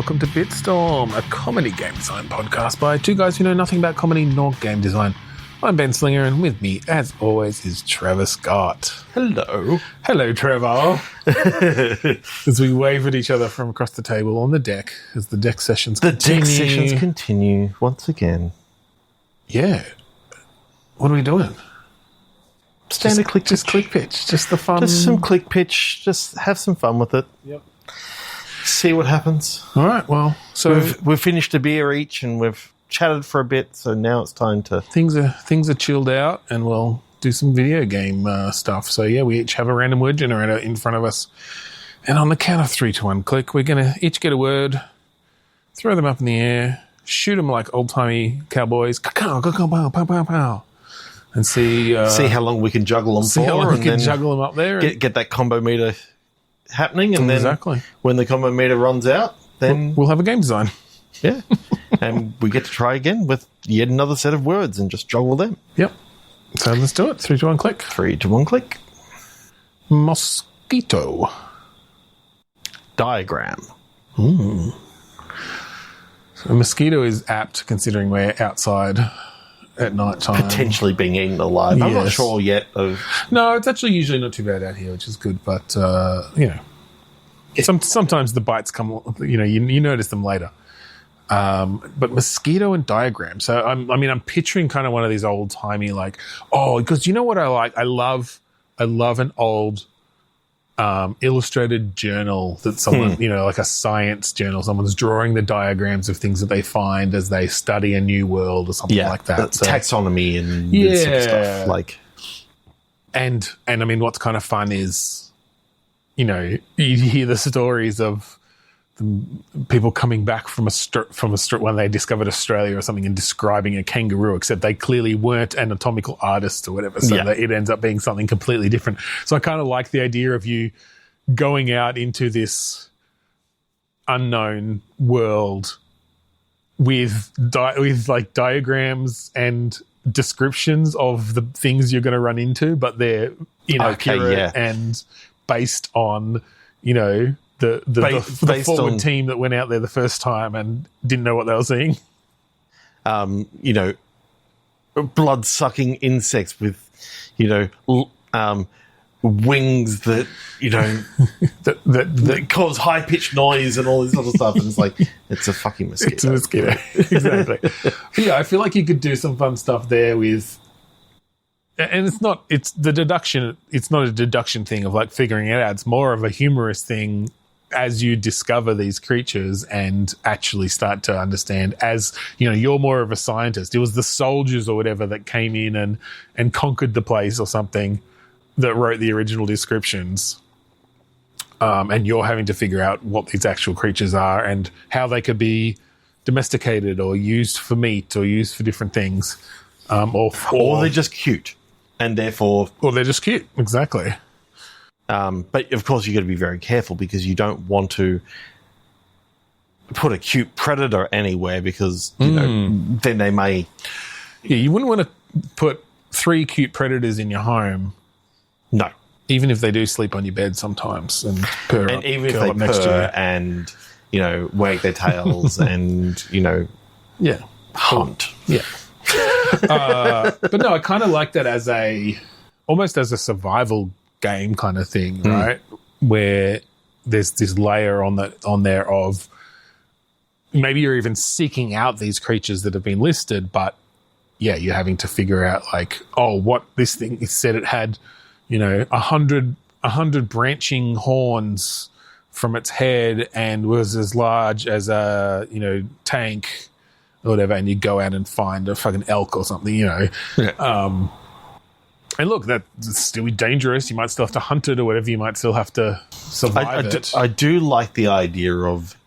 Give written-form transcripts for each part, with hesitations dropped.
welcome to Bitstorm, a comedy game design podcast by two guys who know nothing about comedy nor game design. I'm Ben Slinger, and with me, as always, is Trevor Scott. Hello. Hello, Trevor. As we wave at each other from across the table on the deck, as the deck sessions continue. The deck sessions continue once again. Yeah. What are we doing? Standard click pitch. Just click pitch. Just the fun. Just some click pitch. Just have some fun with it. Yep. See what happens. All right, well, so We've finished a beer each and we've chatted for a bit, so now it's time to... Things are chilled out, and we'll do some video game stuff. So, yeah, we each have a random word generator in front of us. And on the count of 3, 2, 1, click, we're going to each get a word, throw them up in the air, shoot them like old-timey cowboys, pow, pow, pow, pow, pow, and see how long we can juggle them see for. how long we and can then juggle them up there. Get that combo meter happening, and then exactly. When the combo meter runs out, then... We'll have a game design. Yeah. And we get to try again with yet another set of words and just juggle them. Yep. So let's do it. 3, 2, 1, click. 3, 2, 1, click. Mosquito. Diagram. So a mosquito is apt considering we're outside at night time. Potentially being eaten alive. I'm not Yes. sure yet of... No, it's actually usually not too bad out here, which is good. But, sometimes the bites come, you notice them later. But mosquito and diagram. So I'm picturing kind of one of these old timey because you know what I like? I love an old illustrated journal that someone, like a science journal, someone's drawing the diagrams of things that they find as they study a new world or something like that. So, taxonomy and this sort of stuff. And I mean, what's kind of fun is, you hear the stories of people coming back from when they discovered Australia or something and describing a kangaroo, except they clearly weren't anatomical artists or whatever. So that it ends up being something completely different. So I kind of like the idea of you going out into this unknown world with diagrams and descriptions of the things you're going to run into, but they're inaccurate and based on, the forward team that went out there the first time and didn't know what they were seeing. Blood-sucking insects with, wings that, that cause high-pitched noise and all this other stuff. And it's like, it's a fucking mosquito. It's a mosquito. Exactly. Yeah, I feel like you could do some fun stuff there with... And it's not a deduction thing of figuring it out. It's more of a humorous thing as you discover these creatures and actually start to understand, as you're more of a scientist. It was the soldiers or whatever that came in and conquered the place or something that wrote the original descriptions. And you're having to figure out what these actual creatures are and how they could be domesticated or used for meat or used for different things. Or they're just cute. And therefore... Or they're just cute, exactly. But, of course, you've got to be very careful because you don't want to put a cute predator anywhere because, then they may... Yeah, you wouldn't want to put 3 cute predators in your home. No. Even if they do sleep on your bed sometimes and purr and up, even if they purr and, wag their tails and, Yeah. hunt. Yeah. But no, I kind of like that as almost as a survival game kind of thing, right? Where there's this layer on there of maybe you're even seeking out these creatures that have been listed, but yeah, you're having to figure out what this thing, it said it had, 100 branching horns from its head and was as large as a, tank or whatever, and you go out and find a fucking elk or something, Yeah. And look, that's still dangerous. You might still have to hunt it or whatever. You might still have to survive it. I do like the idea of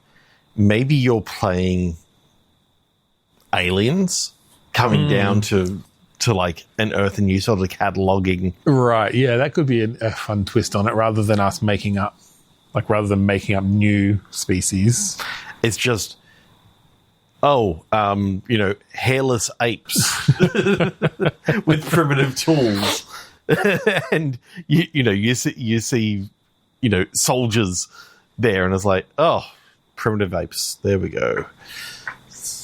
maybe you're playing aliens coming down to an Earth and you sort of cataloging. Right, yeah, that could be a fun twist on it rather than us making up new species. It's just... hairless apes with primitive tools. And, you see, soldiers there and it's like, primitive apes. There we go.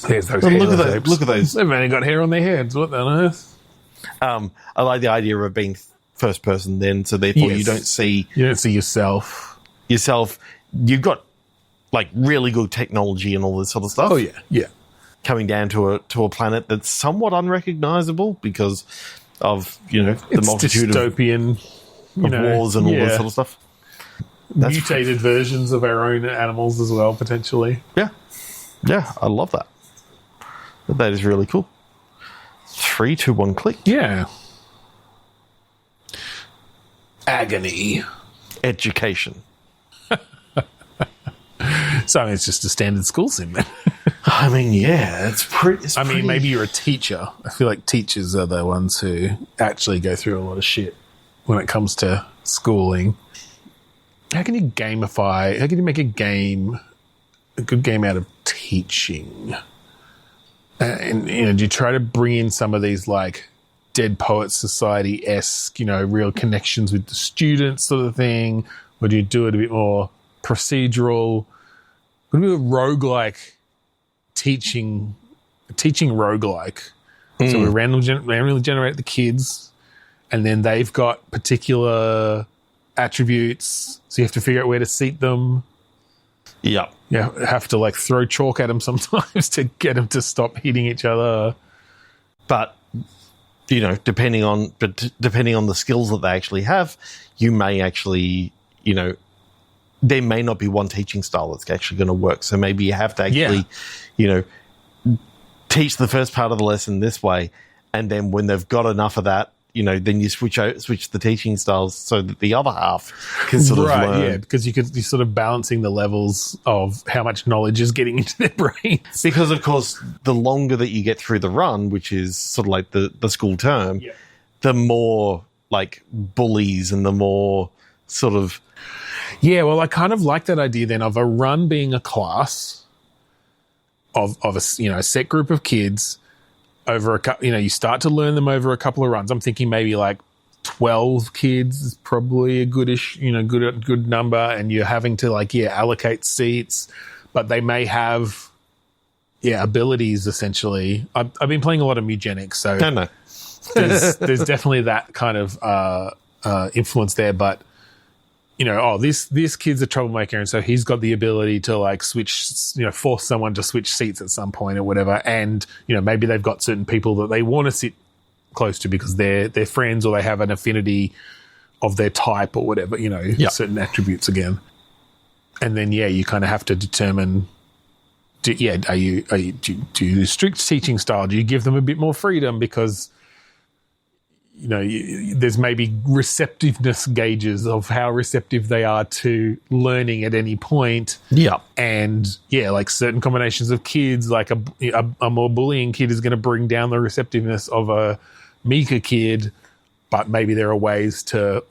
There's those Look at those. They've only got hair on their heads. What on earth? I like the idea of being first person then, so therefore you don't see yourself. You've got like really good technology and all this sort of stuff. Oh yeah. Coming down to a planet that's somewhat unrecognizable because of the multitude dystopian, of wars and all this sort of stuff. Mutated versions of our own animals as well, potentially. Yeah, I love that. That is really cool. 3, 2, 1, click. Yeah. Agony. Education. So it's just a standard school sim, then. I mean, yeah, it's pretty. Maybe you're a teacher. I feel like teachers are the ones who actually go through a lot of shit when it comes to schooling. How can you gamify? How can you make a good game out of teaching? And do you try to bring in some of these like Dead Poets Society-esque, real connections with the students sort of thing, or do you do it a bit more procedural? Would it be a roguelike teaching roguelike? So we randomly generate the kids, and then they've got particular attributes, so you have to figure out where to seat them. Yeah. You have to like throw chalk at them sometimes to get them to stop hitting each other. But depending on the skills that they actually have, you may actually, there may not be one teaching style that's actually going to work. So maybe you have to actually, teach the first part of the lesson this way, and then when they've got enough of that, then you switch the teaching styles so that the other half can sort of learn. Yeah, because you're sort of balancing the levels of how much knowledge is getting into their brains. Because, of course, the longer that you get through the run, which is sort of like the school term, the more like bullies and the more sort of... Yeah, well, I kind of like that idea then of a run being a class of a set group of kids over you start to learn them over a couple of runs. I'm thinking maybe like 12 kids is probably a goodish, good number, and you're having to allocate seats, but they may have abilities essentially. I've been playing a lot of Mugenics, so no. there's definitely that kind of influence there, but this kid's a troublemaker, and so he's got the ability to switch, force someone to switch seats at some point or whatever. And, maybe they've got certain people that they want to sit close to because they're friends, or they have an affinity of their type or whatever, certain attributes again. And then, you kind of have to determine, do you strict teaching style? Do you give them a bit more freedom because, there's maybe receptiveness gauges of how receptive they are to learning at any point. Yeah. And certain combinations of kids, like a more bullying kid is going to bring down the receptiveness of a meeker kid, but maybe there are ways to,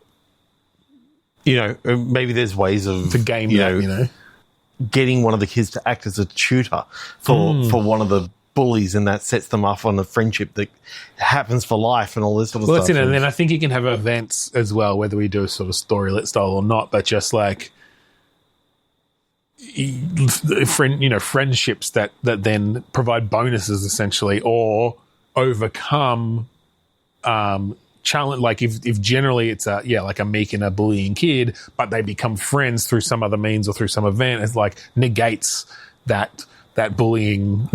maybe there's ways of, to game that, getting one of the kids to act as a tutor for one of the bullies, and that sets them off on a friendship that happens for life and all this sort of stuff. And then I think you can have events as well, whether we do a sort of storylit style or not, but just like friendships that then provide bonuses essentially, or overcome challenge. Like if generally it's a meek and a bullying kid, but they become friends through some other means or through some event, it's like negates that bullying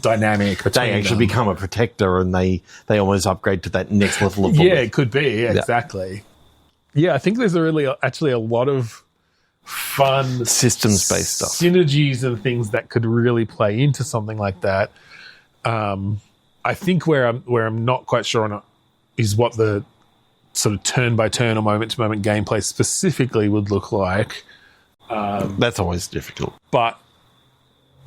dynamic. They actually become a protector, and they almost upgrade to that next level of bullying. Yeah, it could be. Yeah, exactly. Yeah, I think there's actually a lot of fun systems-based stuff, synergies and things that could really play into something like that. I think where I'm not quite sure on it is what the sort of turn-by-turn or moment-to-moment gameplay specifically would look like. That's always difficult. But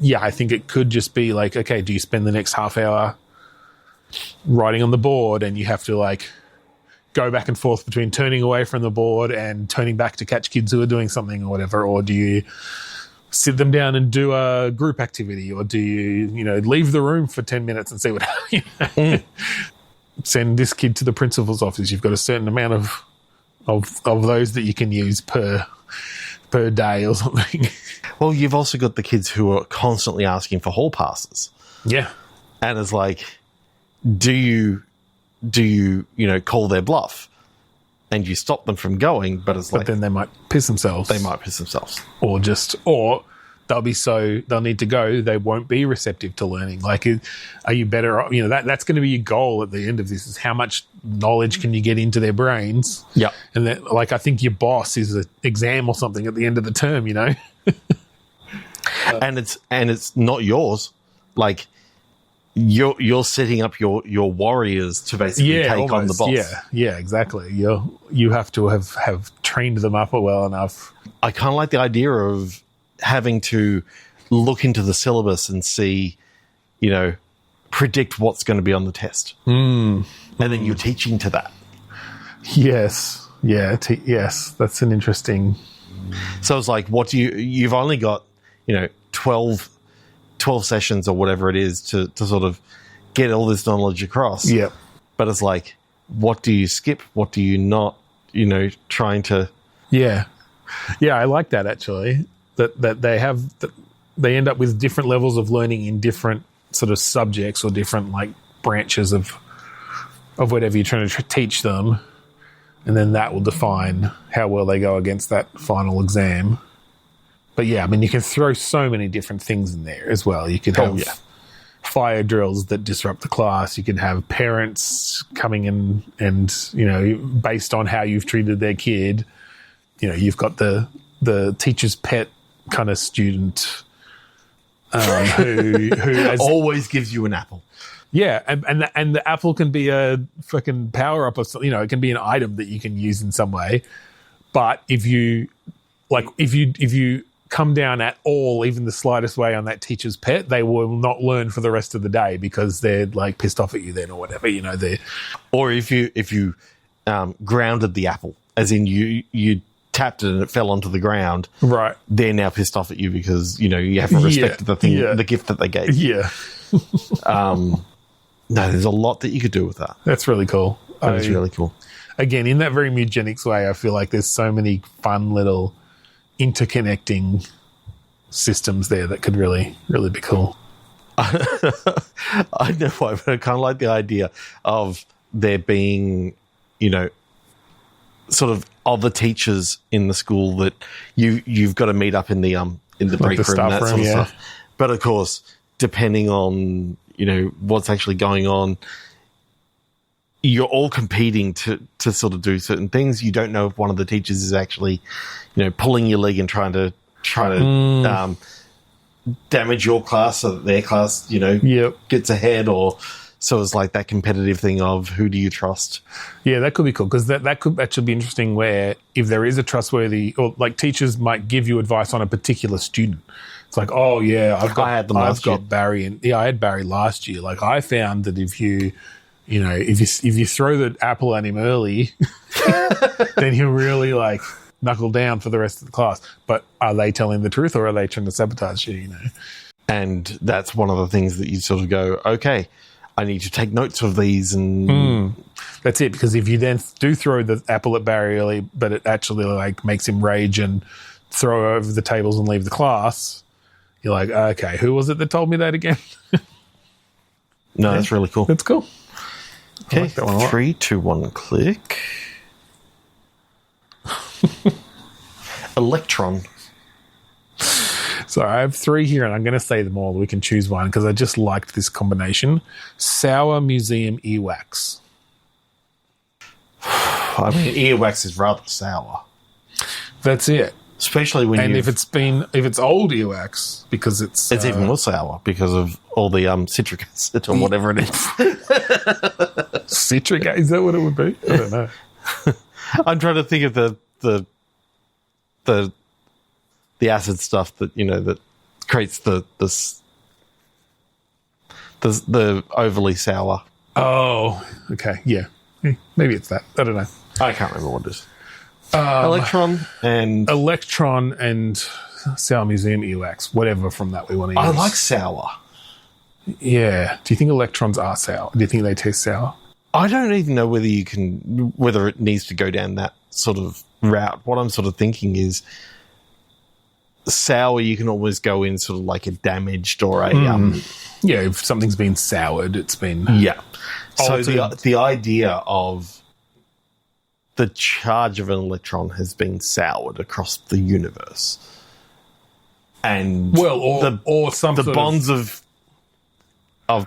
yeah, I think it could just be like, okay, do you spend the next half hour writing on the board, and you have to go back and forth between turning away from the board and turning back to catch kids who are doing something or whatever, or do you sit them down and do a group activity, or do you leave the room for 10 minutes and see what happens? Send this kid to the principal's office. You've got a certain amount of those that you can use per per day or something. Well, you've also got the kids who are constantly asking for hall passes. Yeah. And it's like, do you call their bluff and you stop them from going, but it's like, But then they might piss themselves. they might piss themselves. Or they'll need to go, they won't be receptive to learning. Like, are you better, that's going to be your goal at the end of this, is how much knowledge can you get into their brains? Yeah. And that, like, I think your boss is an exam or something at the end of the term, And it's not yours. Like, you're setting up your warriors to basically take on the boss. Yeah, exactly. You have to have trained them up well enough. I kind of like the idea of having to look into the syllabus and see, predict what's going to be on the test. And then you're teaching to that. Yes. Yeah. Yes. That's an interesting. So it's like, you've only got, 12 sessions or whatever it is to sort of get all this knowledge across. Yep. But it's like, what do you skip? What do you not, trying to. Yeah. Yeah. I like that, actually, that they end up with different levels of learning in different sort of subjects or different like branches of whatever you're trying to teach them. And then that will define how well they go against that final exam. But yeah, I mean, you can throw so many different things in there as well. You could have fire drills that disrupt the class. You can have parents coming in and, based on how you've treated their kid, you've got the teacher's pet kind of student who has, always gives you an apple. Yeah, and the apple can be a fucking power up or something. It can be an item that you can use in some way. But if you come down at all, even the slightest way on that teacher's pet, they will not learn for the rest of the day because they're like pissed off at you then or whatever. Or if you grounded the apple, as in you tapped it and it fell onto the ground. Right. They're now pissed off at you because you haven't respected the gift that they gave. Yeah. No, there's a lot that you could do with that. That's really cool. That is really cool. Again, in that very eugenics way, I feel like there's so many fun little interconnecting systems there that could really, really be cool. I know why, but I kind of like the idea of there being, sort of other teachers in the school that you've got to meet up in the break room and that sort of stuff. But of course, depending on what's actually going on, you're all competing to sort of do certain things. You don't know if one of the teachers is actually, pulling your leg and trying to damage your class so that their class, gets ahead. Or so it's like that competitive thing of who do you trust? Yeah, that could be cool because that could actually be interesting. Where if there is a trustworthy, or like teachers might give you advice on a particular student. It's like, oh yeah, I've got Barry, and I had Barry last year. Like I found that if you throw the apple at him early, then he'll really like knuckle down for the rest of the class. But are they telling the truth or are they trying to sabotage you? And that's one of the things that you sort of go, okay, I need to take notes of these, and that's it. Because if you then do throw the apple at Barry early, but it actually like makes him rage and throw over the tables and leave the class, you're like, okay, who was it that told me that again? No, that's really cool. That's cool. Okay, 3, 2, 1, click. Electron. So I have 3 here, and I'm going to say them all. We can choose one because I just liked this combination. Sour Museum Earwax. I mean, earwax is rather sour. That's it. Especially when if it's old earwax, because it's even more sour because of all the citric acid or whatever it is. Citric acid, is that what it would be? I don't know. I'm trying to think of the acid stuff that that creates the overly sour. Oh, okay, yeah, maybe it's that. I don't know. I can't remember what it is. Electron and Sour Museum Earwax, whatever from that we want to use. I like sour. Yeah. Do you think electrons are sour? Do you think they taste sour? I don't even know whether it needs to go down that sort of route. What I'm sort of thinking is sour, you can always go in sort of like a damaged or a Yeah, if something's been soured, it's been So altered. the idea of the charge of an electron has been soured across the universe, and or some the sort bonds of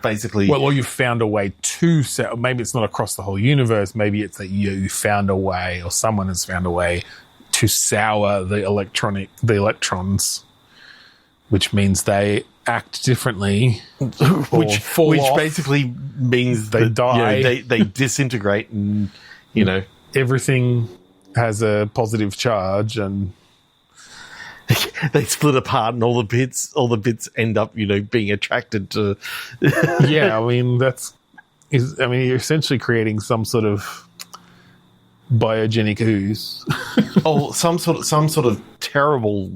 basically or you've found a way to sour. Maybe it's not across the whole universe. Maybe it's that you found a way, or someone has found a way to sour the electrons, which means they act differently, which off. basically means They that, die. they disintegrate, and everything has a positive charge, and they split apart, and all the bits end up being attracted to. yeah, I mean you're essentially creating some sort of biogenic ooze. some sort of terrible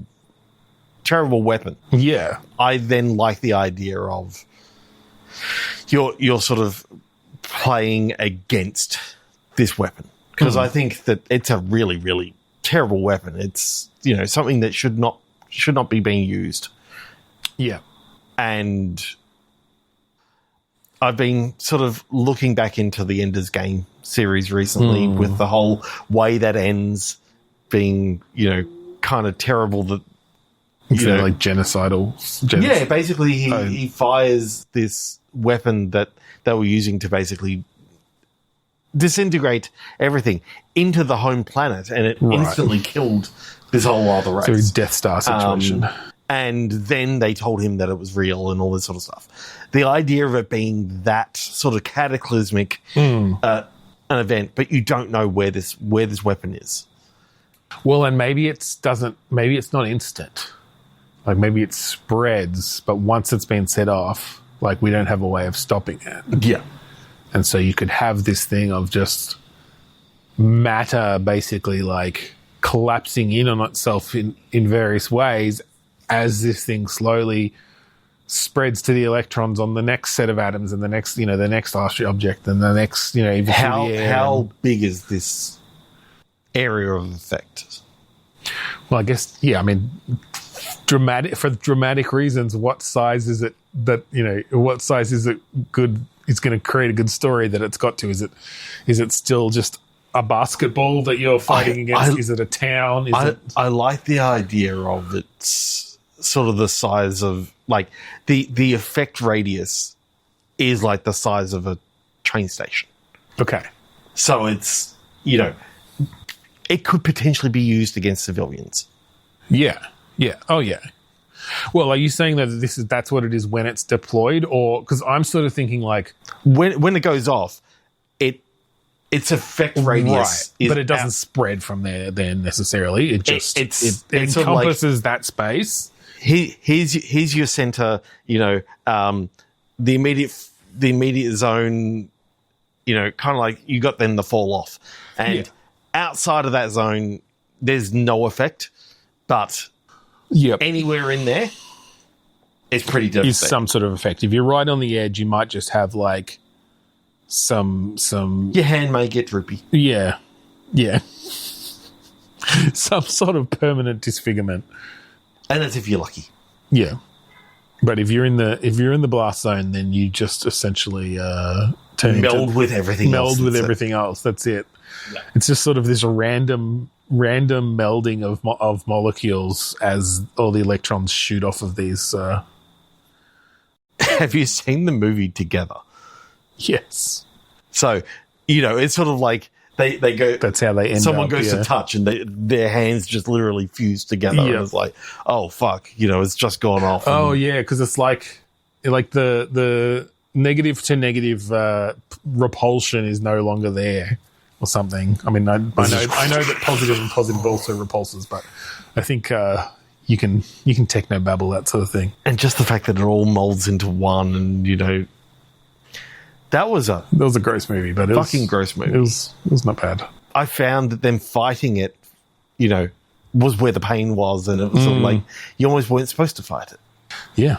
weapon. Yeah. I then like the idea of you're sort of playing against this weapon, because I think that it's a really, really terrible weapon. It's something that should not be being used. Yeah. And I've been sort of looking back into the Ender's Game series recently with the whole way that ends being, kind of terrible. That like genocidal. Yeah, basically he fires this weapon that they were using to basically disintegrate everything into the home planet, and it instantly killed this whole other race. So it's Death Star situation. And then they told him that it was real and all this sort of stuff. The idea of it being that sort of cataclysmic an event, but you don't know where this weapon is. Well, and maybe maybe it's not instant. Like maybe it spreads, but once it's been set off, like we don't have a way of stopping it. Yeah. And so you could have this thing of just matter basically like collapsing in on itself in various ways as this thing slowly spreads to the electrons on the next set of atoms and the next object and the next, even how big is this area of effect? Well, I guess, yeah, I mean, for dramatic reasons, what size is it what size is it good? It's going to create a good story that it's got to. Is it still just a basketball that you're fighting against? Is it a town? I like the idea of it's sort of the size of like the effect radius is like the size of a train station. Okay. So it's, it could potentially be used against civilians. Yeah. Yeah. Oh, yeah. Well, are you saying that that's what it is when it's deployed, or because I'm sort of thinking like when it goes off, its effect radius, right, but it doesn't spread from there then necessarily. It just it encompasses that space. Here's your center. The immediate zone. Kind of like you got then the fall off, and outside of that zone, there's no effect, but. Yep. Anywhere in there, it's pretty devastating. Is some sort of effect. If you're right on the edge, you might just have like some. Your hand may get droopy. Yeah, yeah. Some sort of permanent disfigurement, and that's if you're lucky. Yeah, but if you're in the blast zone, then you just essentially meld with everything else. That's it. Yeah. It's just sort of this random melding of molecules as all the electrons shoot off of these. Have you seen the movie Together? Yes. So, it's sort of like they go. That's how they end. Someone goes to touch, and their hands just literally fuse together, and it's like, oh fuck, it's just gone off. Oh yeah, because it's like the negative to negative repulsion is no longer there. Or something. I mean, I know that positive and positive also repulses, but I think you can techno babble that sort of thing. And just the fact that it all molds into one, and that was a gross movie, but gross movie. It was not bad. I found that them fighting it, was where the pain was, and it was sort of like you almost weren't supposed to fight it. Yeah.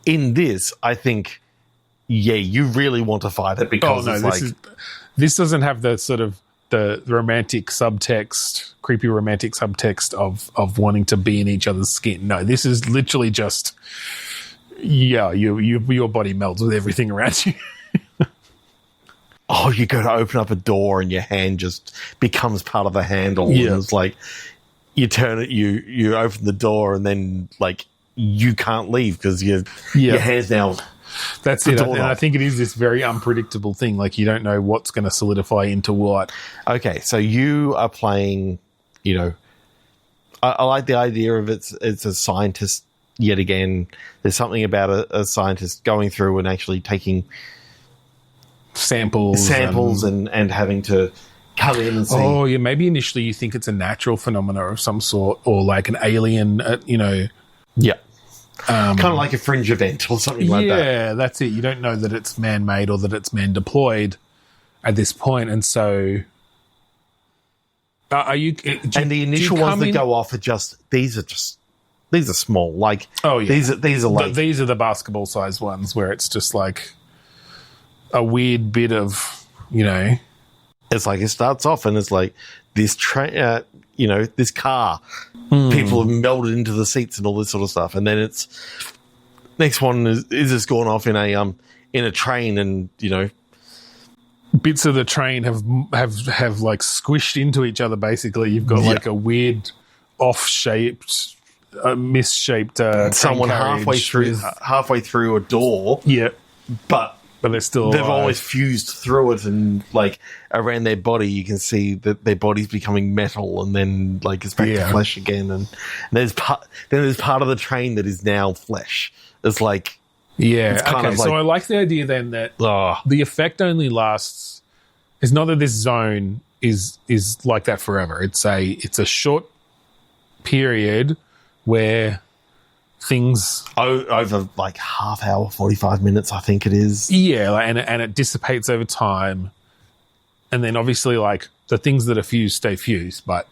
In this, I think, you really want to fight it because this doesn't have the sort of the romantic subtext, creepy romantic subtext of wanting to be in each other's skin. No, this is literally just, your body melts with everything around you. Oh, you go to open up a door and your hand just becomes part of the handle. Yeah. And it's like, you turn it, you open the door, and then like you can't leave because your hand's now. That's it. And I think it is this very unpredictable thing. Like, you don't know what's going to solidify into what. Okay, so you are playing, I like the idea of it's a scientist yet again. There's something about a scientist going through and actually taking samples and having to come in and see. Oh, yeah, maybe initially you think it's a natural phenomena of some sort, or like an alien, Yeah. Kind of like a fringe event or something like that. Yeah, that's it. You don't know that it's man-made or that it's man-deployed at this point, and so are you? And the initial ones that go off are these are small. Like, oh yeah, these are like these are the basketball-sized ones where it's just like a weird bit of, It's like it starts off and it's like this train, this car. People have melted into the seats and all this sort of stuff, and then it's next one is just going off in a train, and bits of the train have like squished into each other. Basically, you've got like a weird off-shaped, misshaped someone halfway through a door. Yeah, but they're still they've alive. always fused through it, and like around their body you can see that their body's becoming metal, and then like it's back to flesh again, and there's part of the train that is now flesh. It's like it's kind of like, so I like the idea then that the effect only lasts. It's not that this zone is like that forever. It's a short period where things over like half hour, 45 minutes, I think it is. Yeah, and it dissipates over time, and then obviously like the things that are fused stay fused, but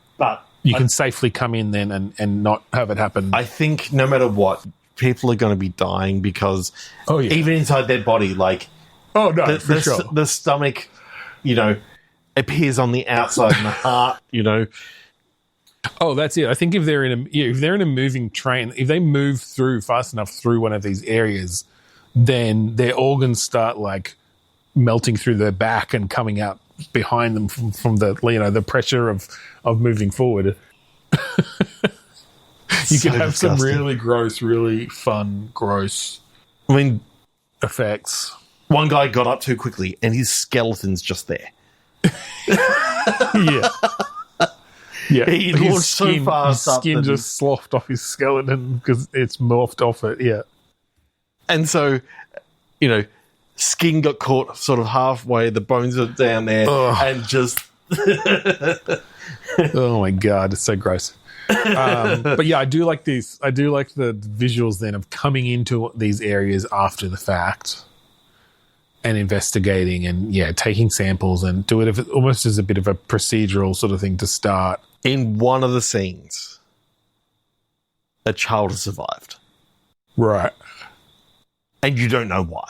you can safely come in then and not have it happen. I think no matter what, people are going to be dying because even inside their body, like the stomach, appears on the outside, and the heart, Oh, that's it. I think if they're in a moving train, if they move through fast enough through one of these areas, then their organs start like melting through their back and coming out behind them from the the pressure of moving forward. You can have some really gross, really fun, gross. Effects. One guy got up too quickly, and his skeleton's just there. Yeah. Yeah, he launched so fast his skin just sloughed off his skeleton because it's morphed off it. Yeah, and so skin got caught sort of halfway. The bones are down there, and just oh my god, it's so gross. But yeah, I do like these. I do like the visuals then of coming into these areas after the fact and investigating and taking samples and do it almost as a bit of a procedural sort of thing to start. In one of the scenes, a child has survived. Right. And you don't know why.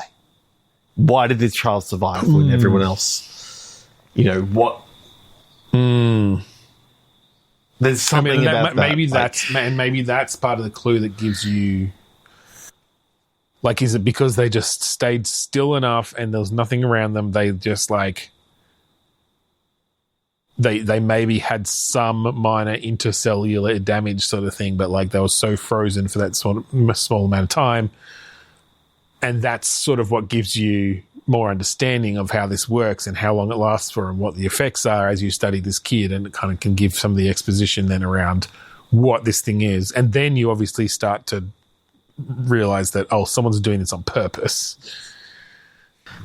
Why did this child survive when everyone else, what? There's something about that. Maybe that's part of the clue that gives you. Like, is it because they just stayed still enough and there was nothing around them? They just like. They maybe had some minor intercellular damage sort of thing, but like they were so frozen for that sort of small amount of time. And that's sort of what gives you more understanding of how this works and how long it lasts for and what the effects are as you study this kid, and it kind of can give some of the exposition then around what this thing is. And then you obviously start to realize that, someone's doing this on purpose.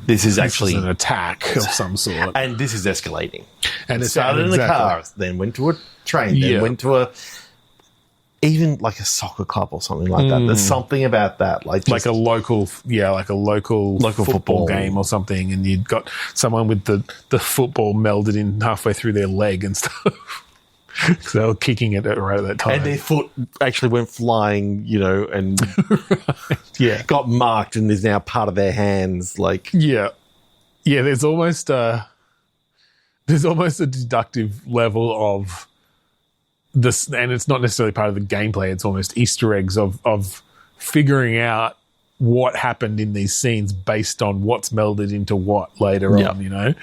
This is actually an attack of some sort. And this is escalating. And it started in the car, then went to a train, then went to even like a soccer club or something like that. There's something about that. Like a local football game or something, and you'd got someone with the football melded in halfway through their leg and stuff. So they were kicking it right at that time. And their foot actually went flying, and got marked and is now part of their hands. Like, yeah, there's almost there's almost a deductive level of this, and it's not necessarily part of the gameplay. It's almost Easter eggs of figuring out what happened in these scenes based on what's melded into what later on, you know?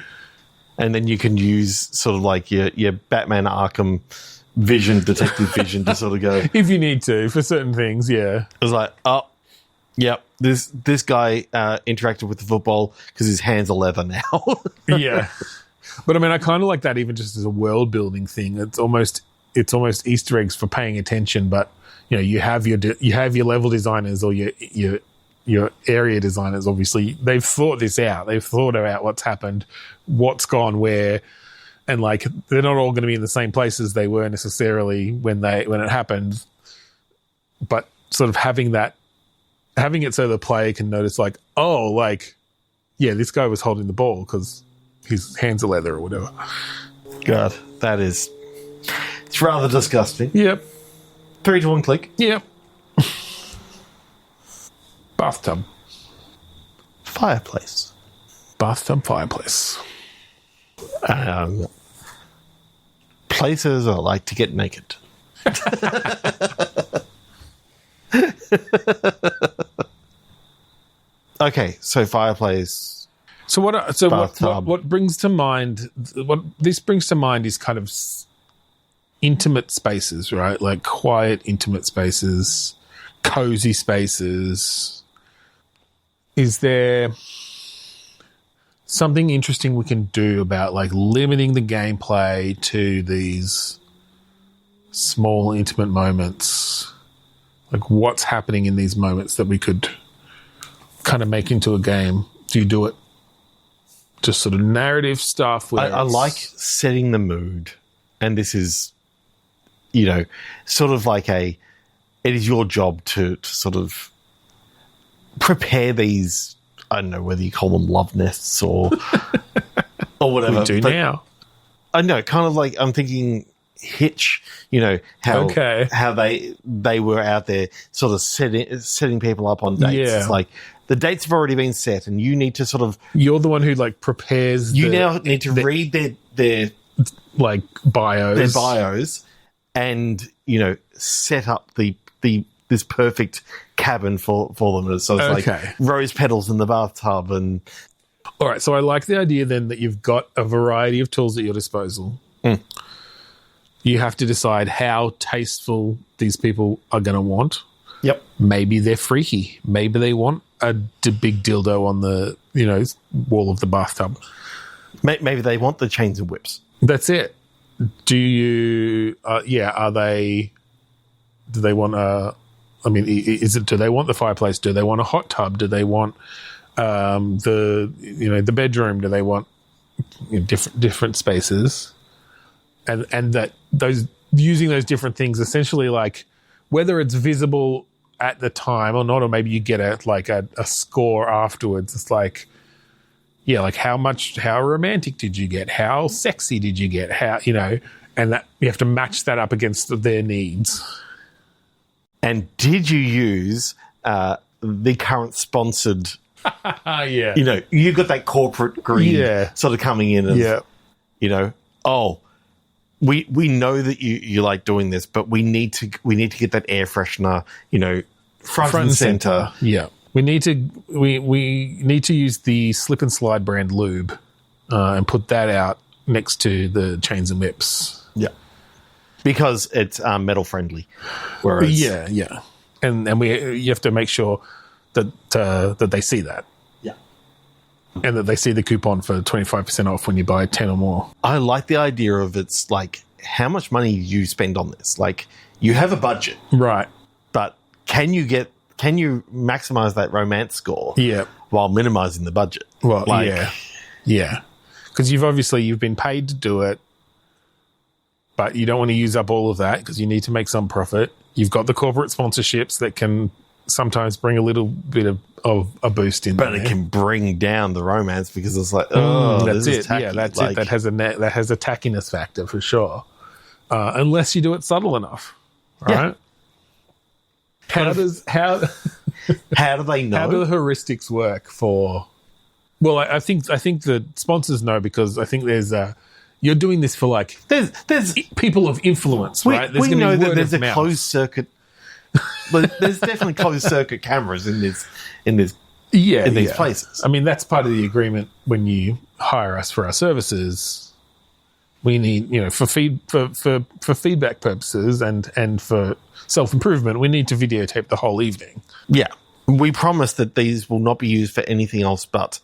And then you can use sort of like your Batman Arkham vision, detective vision to sort of go. If you need to, for certain things, yeah. It's like, oh, yep, this guy interacted with the football because his hands are leather now. Yeah. But I mean, I kind of like that even just as a world building thing. It's almost Easter eggs for paying attention, but you know, you have your level designers or your area designers. Obviously, they've thought this out. They've thought about what's happened, what's gone where, and like they're not all going to be in the same places they were necessarily when it happened. But sort of having it so the player can notice, like, oh, like, yeah, this guy was holding the ball because his hands are leather or whatever. God, it's rather disgusting. Yep. 3 to 1 click. Yep. Bathtub. Fireplace. Bathtub, fireplace. Places I like to get naked. Okay, so fireplace. So what brings to mind? What this brings to mind is kind of intimate spaces, right? Like quiet, intimate spaces, cozy spaces. Is there something interesting we can do about like limiting the gameplay to these small, intimate moments? Like what's happening in these moments that we could kind of make into a game? Do you do it just sort of narrative stuff? I like setting the mood, and this is, you know, sort of like it is your job to sort of prepare these, I don't know whether you call them love nests or whatever. We do now. I know, kind of like I'm thinking Hitch, you know, how they were out there sort of setting people up on dates. Yeah. It's like the dates have already been set and you need to sort of... You're the one who like prepares... You now need to read their like bios. Their bios and, you know, set up this perfect cabin for them. So it's like rose petals in the bathtub and... All right, so I like the idea then that you've got a variety of tools at your disposal. Mm. You have to decide how tasteful these people are going to want. Yep. Maybe they're freaky. Maybe they want a big dildo on the, you know, wall of the bathtub. Maybe they want the chains and whips. That's it. Do you... are they... Do they want a... I mean, do they want the fireplace? Do they want a hot tub? Do they want the bedroom? Do they want different spaces? And that those using those different things essentially, like whether it's visible at the time or not, or maybe you get a score afterwards. It's like, yeah, like how romantic did you get? How sexy did you get? How, you know, and that you have to match that up against their needs. And did you use the current sponsored? Yeah, you know, you got that corporate greed sort of coming in. You know, we know that you like doing this, but we need to get that air freshener, you know, front and center. Yeah, we need to use the Slip and Slide brand lube and put that out next to the chains and whips. Yeah, because it's metal friendly. Whereas, yeah, and you have to make sure that they see that. Yeah. And that they see the coupon for 25% off when you buy 10 or more. I like the idea of it's like, how much money you spend on this? Like, you have a budget. Right. But can you maximize that romance score while minimizing the budget? Well, yeah. Because you've been paid to do it, but you don't want to use up all of that because you need to make some profit. You've got the corporate sponsorships that can sometimes bring a little bit of a boost in but there. It can bring down the romance because it's like, oh, that's this it. is tacky. Yeah, that's it. That has a tackiness factor for sure. Unless you do it subtle enough, right? Yeah. How do they know? How do the heuristics work for? Well, I think the sponsors know because I think there's you're doing this for like There's people of influence, we, right? There's we gonna know be that word there's of a mouth. closed circuit. But there's definitely closed circuit cameras in these places. I mean, that's part of the agreement when you hire us for our services. We need, for feedback purposes and for self-improvement, we need to videotape the whole evening. Yeah. We promise that these will not be used for anything else but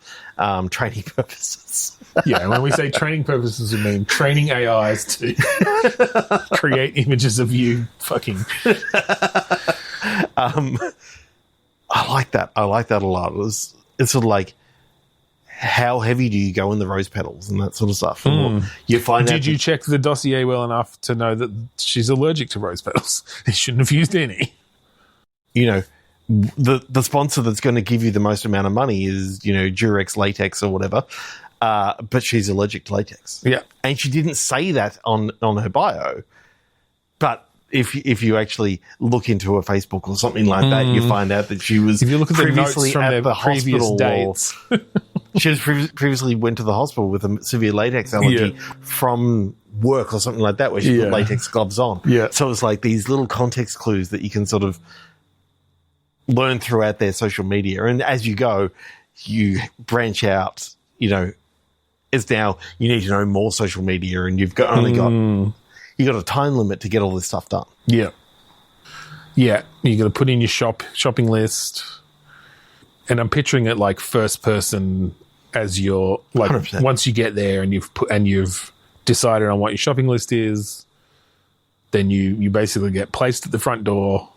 training purposes. Yeah, when we say training purposes, we mean training AIs to create images of you fucking. I like that. I like that a lot. It's sort of like, how heavy do you go in the rose petals and that sort of stuff? And you find out. Did you check the dossier well enough to know that she's allergic to rose petals? They shouldn't have used any. The sponsor that's going to give you the most amount of money is, Durex latex or whatever. But she's allergic to latex. Yeah. And she didn't say that on her bio. But if you actually look into her Facebook or something like that, you find out that she was if you look at the notes previously from at their the previous hospital. dates. She was previously went to the hospital with a severe latex allergy from work or something like that, where she put latex gloves on. Yeah. So it's like these little context clues that you can sort of learn throughout their social media. And as you go, you branch out, it's now you need to know more social media, and you've got you got a time limit to get all this stuff done. Yeah. Yeah. You got to put in your shopping list. And I'm picturing it like first person as your, like 100%. Once you get there and you've decided on what your shopping list is, then you basically get placed at the front door.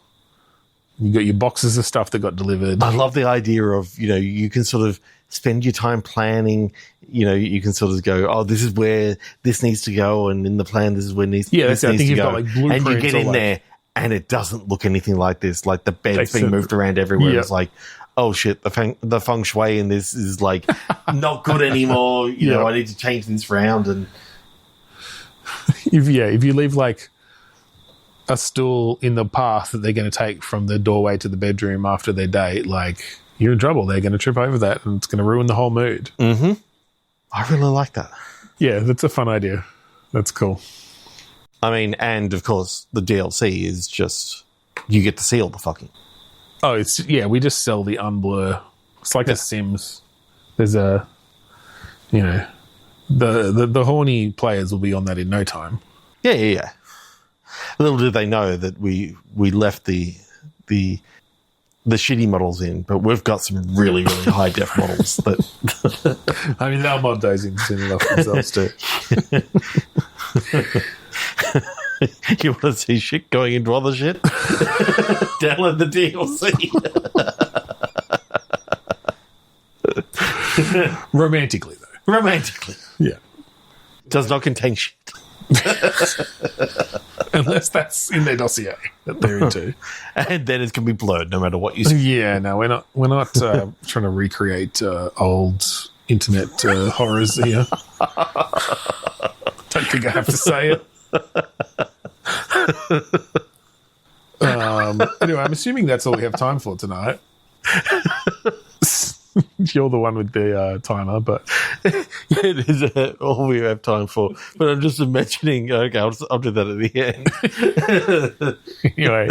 You got your boxes of stuff that got delivered. I love the idea of, you can sort of spend your time planning. You can sort of go, oh, this is where this needs to go, and in the plan, this is where this needs I think to you've go. got like blueprints. And you get in there, and it doesn't look anything like this. Like the bed's being moved around everywhere. Yep. It's like, oh shit, the feng shui in this is like not good anymore. I need to change this round. And if you leave like a stool in the path that they're going to take from the doorway to the bedroom after their date, like, you're in trouble. They're going to trip over that, and it's going to ruin the whole mood. Mm-hmm. I really like that. Yeah, that's a fun idea. That's cool. I mean, and of course, the DLC is just you get to see all the fucking. Oh, we just sell the unblur. It's like a Sims. There's a, the horny players will be on that in no time. Yeah. Little do they know that we left the shitty models in, but we've got some really, really high def models that. I mean, they'll mod those in soon enough themselves too. You want to see shit going into other shit? Download the DLC. Romantically, though. Romantically. Yeah. Does not contain shit. Unless that's in their dossier that they're into. And then it can be blurred no matter what you say. Yeah, no, we're not trying to recreate old internet horrors here. Don't think I have to say it. Anyway, I'm assuming that's all we have time for tonight. You're the one with the timer, but yeah, it is all we have time for. But I'm just imagining. Okay, I'll do that at the end. Anyway,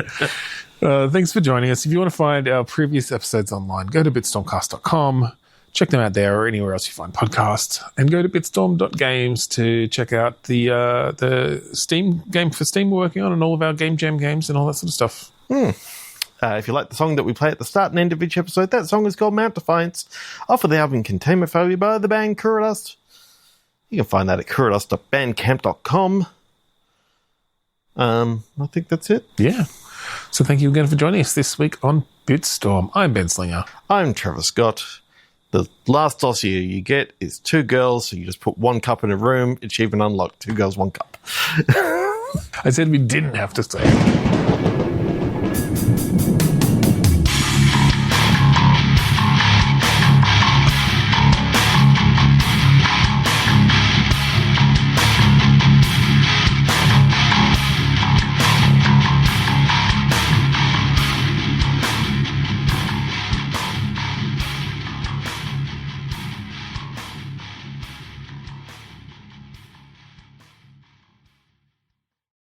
thanks for joining us. If you want to find our previous episodes online, go to bitstormcast.com. Check them out there or anywhere else you find podcasts, and go to bitstorm.games to check out the Steam game for Steam we're working on, and all of our Game Jam games and all that sort of stuff. If you like the song that we play at the start and end of each episode, that song is called Mount Defiance, off of the album Containment Failure by the band Kuradust. You can find that at kuradust.bandcamp.com. I think that's it. Yeah. So thank you again for joining us this week on Bitstorm. I'm Ben Slinger. I'm Trevor Scott. The last dossier you get is 2 girls, so you just put 1 cup in a room, achievement unlocked, 2 girls, 1 cup. I said we didn't have to say it.